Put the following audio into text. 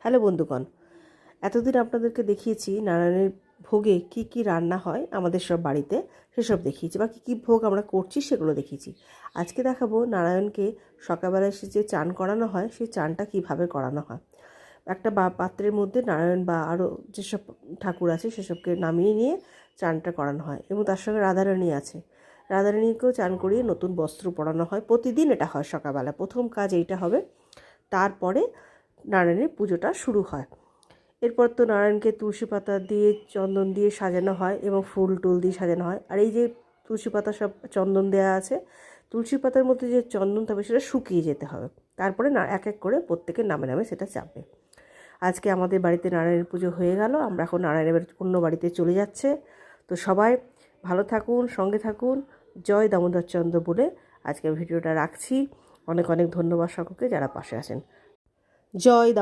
Hello বন্ধুগণ, এতদিন আপনাদেরকে দেখিয়েছি নারায়ণের ভোগে কি কি রান্না হয় আমাদের সব বাড়িতে, সেসব দেখিয়েছি, বা কী কী ভোগ আমরা করছি সেগুলো দেখিয়েছি। আজকে দেখাবো নারায়ণকে সকালবেলায় এসে যে চান করানো হয় সেই চানটা কিভাবে করানো হয়। একটা পাত্রের মধ্যে নারায়ণ বা আরও যেসব ঠাকুর আছে সেসবকে নামিয়ে নিয়ে চানটা করানো হয়, এবং তার সঙ্গে রাধারানী আছে। রাধারানীকেও চান করিয়ে নতুন বস্ত্র পরানো হয়। প্রতিদিন এটা হয় সকালবেলা, প্রথম কাজ এইটা হবে। তারপরে নারায়ণের পুজোটা শুরু হয়। এরপর তো নারায়ণকে তুলসী পাতা দিয়ে চন্দন দিয়ে সাজানো হয় এবং ফুল টুল দিয়ে সাজানো হয়। আর এই যে তুলসী পাতা সব চন্দন দেওয়া আছে, তুলসী পাতার মধ্যে যে চন্দন থাকবে সেটা শুকিয়ে যেতে হবে। তারপরে না এক এক করে প্রত্যেকের নামে নামে সেটা চাপবে। আজকে আমাদের বাড়িতে নারায়ণের পুজো হয়ে গেল, আমরা এখন নারায়ণের অন্য বাড়িতে চলে যাচ্ছে। তো সবাই ভালো থাকুন, সঙ্গে থাকুন। জয় দামোদর চন্দ্র বলে আজকে ভিডিওটা রাখছি। অনেক অনেক ধন্যবাদ সকলকে যারা পাশে আছেন। জয় দামোদর।